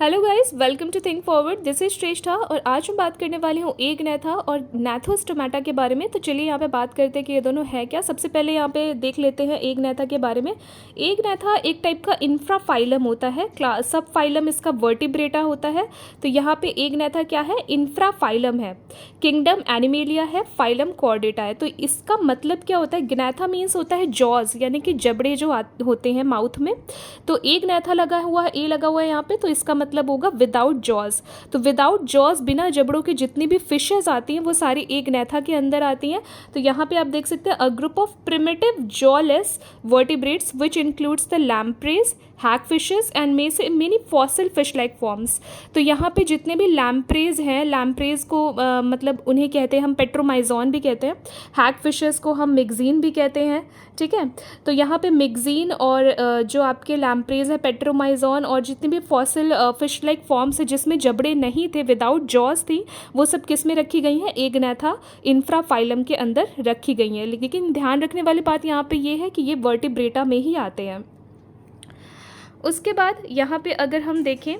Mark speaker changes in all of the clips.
Speaker 1: Hello guys, welcome to Think Forward. This is Shreshtha और आज मैं बात करने वाली हूँ एगनैथा और न्याथोस्टोमाटा के बारे में। तो चलिए यहाँ पे बात करते हैं कि ये दोनों है क्या। सबसे पहले यहाँ पे देख लेते हैं एगनैथा के बारे में। एगनैथा एक टाइप का इंफ्राफाइलम होता है, सब फाइलम इसका वर्टिब्रेटा होता है। तो यहाँ पे एगनैथा क्या है, इंफ्राफाइलम है। किंगडम एनिमेलिया है, फाइलम कॉर्डेटा है। तो इसका मतलब क्या होता है, ग्नैथा मीन्स होता है जॉज, यानी कि जबड़े जो होते हैं माउथ में। तो एगनैथा लगा हुआ है, ए लगा हुआ है यहाँ पे, तो इसका मतलब होगा विदाउट जॉज। तो विदाउट जॉज, बिना जबड़ों के जितनी भी फिशेज आती हैं वो सारी एगनैथा के अंदर आती हैं। तो यहाँ पे आप देख सकते हैं, a group of primitive jawless vertebrates which includes the lampreys, hagfishes and many fossil fish like forms. तो यहाँ पे जितने भी लैम्प्रेज हैं, लैम्प्रेज को मतलब उन्हें कहते हैं हम पेट्रोमाइजॉन भी कहते हैं, हैगफिशेस को हम मिग्जीन भी कहते हैं। ठीक है, तो यहाँ पे मिग्जीन और जो आपके लैम्प्रेज है, पेट्रोमाइजॉन और जितने भी फॉसिल फिश लाइक फॉर्म्स है जिसमें जबड़े नहीं थे, विदाउट जॉज थी, वो सब किस में रखी गई हैं, एगनैथा इंफ्राफाइलम के अंदर रखी गई हैं। लेकिन ध्यान रखने वाली बात यहाँ पे ये है कि ये वर्टिब्रेटा में ही आते हैं। उसके बाद यहाँ पे अगर हम देखें,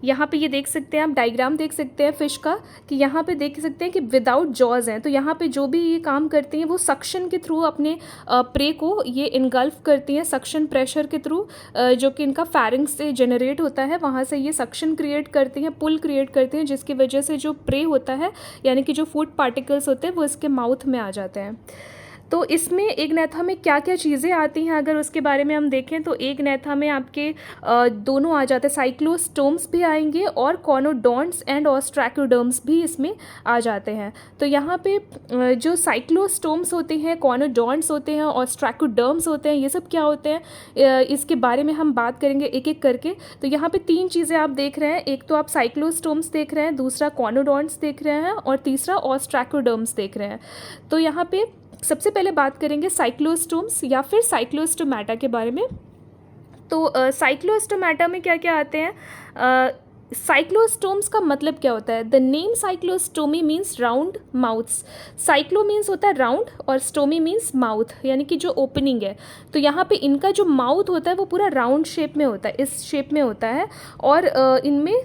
Speaker 1: यहाँ पे ये देख सकते हैं आप, डायग्राम देख सकते हैं फिश का, कि यहाँ पे देख सकते हैं कि विदाउट जॉज हैं। तो यहाँ पे जो भी ये काम करती हैं वो सक्शन के थ्रू अपने प्रे को ये इनगल्फ करती हैं, सक्शन प्रेशर के थ्रू, जो कि इनका फैरिंग्स से जनरेट होता है, वहाँ से ये सक्शन क्रिएट करती हैं, पुल क्रिएट करती हैं, जिसकी वजह से जो प्रे होता है यानी कि जो फूड पार्टिकल्स होते हैं वो इसके माउथ में आ जाते हैं। तो इसमें एगनैथा में क्या क्या चीज़ें आती हैं अगर उसके बारे में हम देखें, तो एगनैथा में आपके दोनों आ जाते हैं, साइक्लोस्टोम्स भी आएंगे और कॉनोडोंट्स एंड ऑस्ट्रैकोडर्म्स भी इसमें आ जाते हैं। तो यहाँ पे जो साइक्लोस्टोम्स होते हैं, कॉनोडोंट्स होते हैं, ऑस्ट्रैकोडर्म्स होते हैं, ये सब क्या होते हैं, इसके बारे में हम बात करेंगे एक एक करके। तो यहाँ पे तीन चीज़ें आप देख रहे हैं, एक तो आप साइक्लोस्टोम्स देख रहे हैं, दूसरा कॉनोडोंट्स देख रहे हैं और तीसरा ऑस्ट्रैकोडर्म्स देख रहे हैं। तो यहाँ पे सबसे पहले बात करेंगे साइक्लोस्टोम्स या फिर साइक्लोस्टोमाटा के बारे में। तो साइक्लोस्टोमाटा में क्या क्या आते हैं, साइक्लोस्टोम्स का मतलब क्या होता है, the name cyclostomi means round mouths. Cyclo means होता है राउंड और स्टोमी मीन्स माउथ, यानी कि जो ओपनिंग है। तो यहाँ पे इनका जो माउथ होता है वो पूरा राउंड शेप में होता है, इस शेप में होता है, और इनमें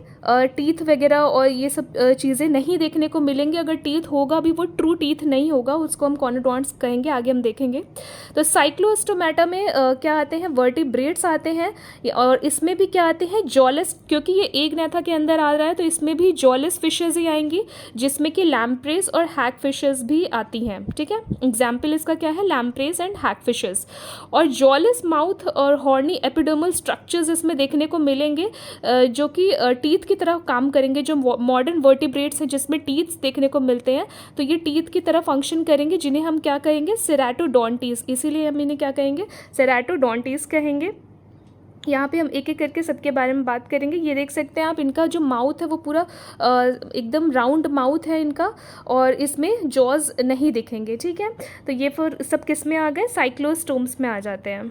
Speaker 1: टीथ वगैरह और ये सब चीज़ें नहीं देखने को मिलेंगे। अगर टीथ होगा भी वो ट्रू टीथ नहीं होगा, उसको हम कॉनोडोंट्स कहेंगे, आगे हम देखेंगे। तो साइक्लोस्टोमाटा में क्या आते हैं, वर्टिब्रेट्स आते हैं, और इसमें भी क्या आते हैं, जॉलेस, क्योंकि ये एगनैथा के अंदर आ रहा है तो इसमें भी जॉलेस फिशेज ही आएंगी, जिसमें कि लैम्प्रेस और हैग फिशेज भी आती हैं। ठीक है, एग्जाम्पल इसका क्या है, लैम्प्रेस एंड हैग फिशेज। और जॉलेस माउथ और हॉर्नी एपिडर्मल स्ट्रक्चर्स इसमें देखने को मिलेंगे, जो कि टीथ की तरह काम करेंगे। जो मॉडर्न वर्टिब्रेट्स हैं जिसमें टीथ्स देखने को मिलते हैं, तो ये टीथ की तरह फंक्शन करेंगे, जिन्हें हम क्या कहेंगे, सेराटोडोंटीज। इसीलिए हम इन्हें क्या कहेंगे, सेराटोडोंटीज कहेंगे। यहाँ पे हम एक एक करके सबके बारे में बात करेंगे। ये देख सकते हैं आप, इनका जो माउथ है वो पूरा एकदम राउंड माउथ है इनका, और इसमें जॉज नहीं दिखेंगे। ठीक है, तो ये फिर सब किस में आ गए, साइक्लोस्टोम्स में आ जाते हैं।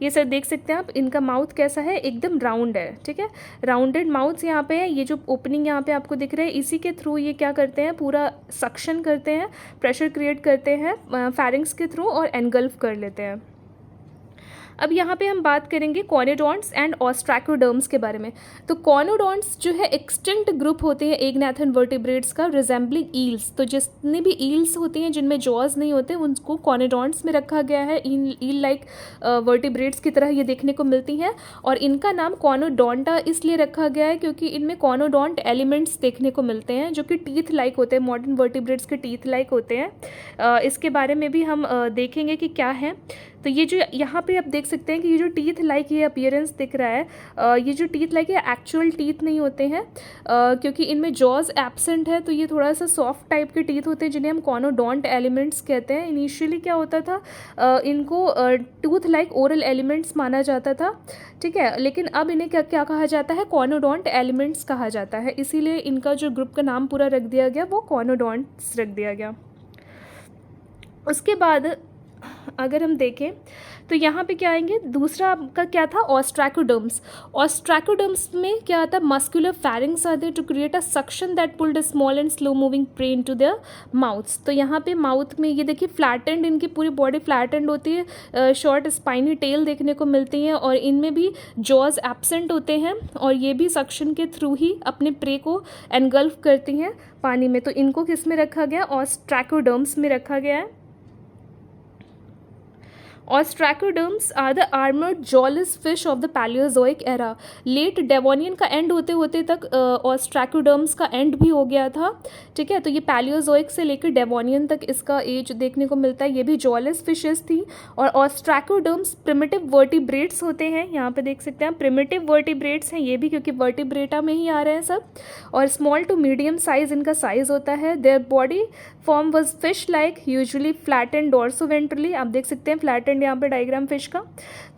Speaker 1: ये सर देख सकते हैं आप, इनका माउथ कैसा है, एकदम राउंड है। ठीक है, राउंडेड माउथ यहाँ पे है। ये जो ओपनिंग यहाँ पे आपको दिख रहा है, इसी के थ्रू ये क्या करते हैं, पूरा सक्शन करते हैं, प्रेशर क्रिएट करते हैं फैरिंग्स के थ्रू और एनगल्फ कर लेते हैं। अब यहाँ पे हम बात करेंगे कॉनोडोंट्स एंड ऑस्ट्रैकोडर्म्स के बारे में। तो कॉनोडोंट्स जो है एक्सटिंक्ट ग्रुप होते हैं एगनैथन वर्टिब्रेट्स का, रिजेंबलिंग ईल्स। तो जितने भी ईल्स होती हैं जिनमें जॉज नहीं होते, उनको कॉनोडोंट्स में रखा गया है। ईल लाइक वर्टिब्रेट्स की तरह ये देखने को मिलती हैं, और इनका नाम कॉनोडोंटा इसलिए रखा गया है क्योंकि इनमें कॉनोडोंट एलिमेंट्स देखने को मिलते हैं, जो कि टीथ लाइक होते हैं, मॉडर्न वर्टिब्रेट्स के टीथ लाइक होते हैं। इसके बारे में भी हम देखेंगे कि क्या है। तो ये जो यहाँ पे आप देख सकते हैं कि ये जो टीथ लाइक ये अपीयरेंस दिख रहा है, ये जो टीथ लाइक ये एक्चुअल टीथ नहीं होते हैं, क्योंकि इनमें जॉज एब्सेंट है। तो ये थोड़ा सा सॉफ्ट टाइप के टीथ होते हैं, जिन्हें हम कॉनोडोंट एलिमेंट्स कहते हैं। इनिशियली क्या होता था, इनको टूथ लाइक ओरल एलिमेंट्स माना जाता था। ठीक है, लेकिन अब इन्हें क्या क्या कहा जाता है, कॉनोडोंट एलिमेंट्स कहा जाता है। इसीलिए इनका जो ग्रुप का नाम पूरा रख दिया गया वो कॉनोडोंट्स रख दिया गया। उसके बाद अगर हम देखें तो यहाँ पे क्या आएंगे, दूसरा आपका क्या था, ऑस्ट्रैकोडर्म्स। ऑस्ट्रैकोडर्म्स में क्या आता है, muscular pharynx are there to create a suction that pulled a small and slow moving prey into their mouths. तो यहाँ पे माउथ में ये देखिए फ्लैटेंड, इनकी पूरी बॉडी फ्लैटेंड होती है, शॉर्ट स्पाइनी टेल देखने को मिलती हैं, और इनमें भी जॉज एब्सेंट होते हैं, और ये भी सक्शन के थ्रू ही अपने प्रे को एनगल्फ करती हैं पानी में। तो इनको किस में रखा गया, ऑस्ट्रैकोडर्म्स में रखा गया है। Ostracoderms are the armored jawless fish of the Paleozoic era। Late Devonian का एंड होते होते तक ऑस्ट्रैकोडर्म्स का एंड भी हो गया था, ठीक है। तो ये पैलियोजोइक से लेकर डेवोनियन तक इसका एज देखने को मिलता है। ये भी जॉलेस फिशेस थी। और ऑस्ट्रैकोडर्म्स प्रिमिटिव वर्टिब्रेट्स होते हैं, यहाँ पे देख सकते हैं प्रिमिटिव वर्टिब्रेट्स हैं ये भी, क्योंकि वर्टिब्रेटा में ही आ रहे हैं सब। और स्मॉल टू मीडियम साइज इनका साइज होता है। Their body form was fish like, usually flattened dorsoventrally. आप देख सकते हैं फ्लैटेंड यहाँ पे डायग्राम फिश का।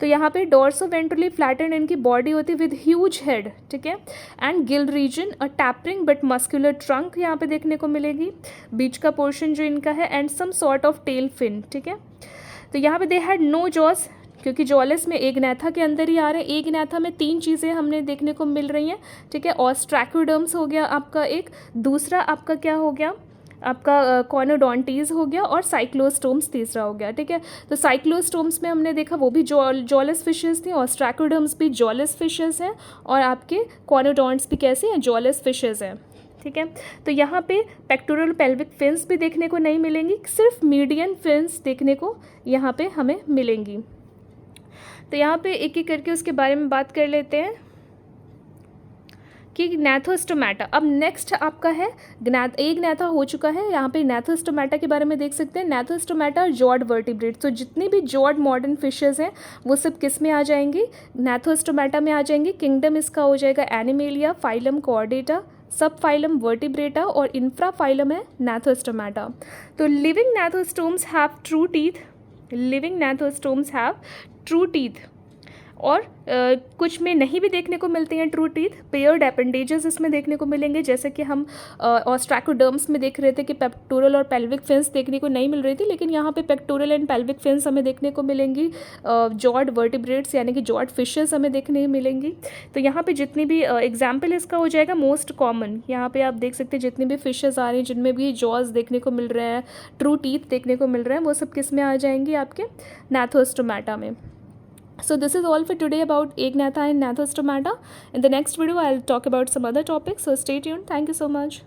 Speaker 1: तो यहाँ पे डोर्सोवेंट्रली फ्लैटेंड इनकी बॉडी होती है विद ह्यूज हेड, ठीक है। And gill region a tapering but muscular trunk यहाँ पे देखने को मिलेगी, बीच का पोर्शन जो इनका है, and some sort of tail fin, ठीक है। तो यहाँ पे दे हैड नो जॉस, क्योंकि जॉलेस में एगनैथा के अंदर ही आ रहे हैं। एगनैथा में 3 चीज़ें हमने देखने को मिल रही हैं, ठीक है। ऑस्ट्रैकोडर्म्स हो गया आपका एक, दूसरा आपका क्या हो गया, आपका कॉनोडोंटीज हो गया, और साइक्लोस्टोम्स तीसरा हो गया, ठीक है। तो साइक्लोस्टोम्स में हमने देखा वो भी जॉलेस फिशेस थी, ऑस्ट्रैकोडर्म्स भी जॉलेस फिशेस हैं, और आपके कॉनोडोंट्स भी कैसे हैं, जॉलेस फिशेस हैं, ठीक है। तो यहाँ पे पेक्टोरल पेल्विक फिन्स भी देखने को नहीं मिलेंगी, सिर्फ मीडियन फिन्स देखने को यहाँ पे हमें मिलेंगी। तो यहाँ पे एक एक करके उसके बारे में बात कर लेते हैं कि नैथोस्टोमेटा। अब नेक्स्ट आपका है एगनैथा हो चुका है, यहाँ पे नैथोस्टोमेटा के बारे में देख सकते हैं। नैथोस्टोमेटा और जॉड वर्टिब्रेट्स, तो जितनी भी जॉड मॉडर्न फिशेस हैं वो सब किस में आ जाएंगी, नैथोस्टोमेटा में आ जाएंगी। किंगडम इसका हो जाएगा animalia, phylum chordata, sub phylum vertebrata, और इंफ्रा फाइलम है नैथोस्टोमेटा। तो living gnathostomes have true teeth, living gnathostomes have true teeth, और कुछ में नहीं भी देखने को मिलते हैं ट्रू टीथ। पेयर्ड एपेंडेजेस इसमें देखने को मिलेंगे, जैसे कि हम ऑस्ट्रैकोडर्म्स में देख रहे थे कि पेक्टोरल और पेल्विक फिन्स देखने को नहीं मिल रही थी, लेकिन यहाँ पे पेक्टोरल एंड पेल्विक फिन्स हमें देखने को मिलेंगी। जॉड वर्टिब्रेट्स यानी कि जॉड फिशेस हमें देखने मिलेंगी। तो यहाँ पे जितनी भी एग्जाम्पल इसका हो जाएगा मोस्ट कॉमन, यहाँ पे आप देख सकते हैं जितनी भी फिशेस आ रही हैं जिनमें भी जॉज देखने को मिल रहे हैं, ट्रू टीथ देखने को मिल रहे हैं, वो सब किस में आ जाएंगी, आपके नैथोस्टोमेटा में। So this is all for today about Agnatha and Nethostomata. In the next video, I'll talk about some other topics. So stay tuned. Thank you so much.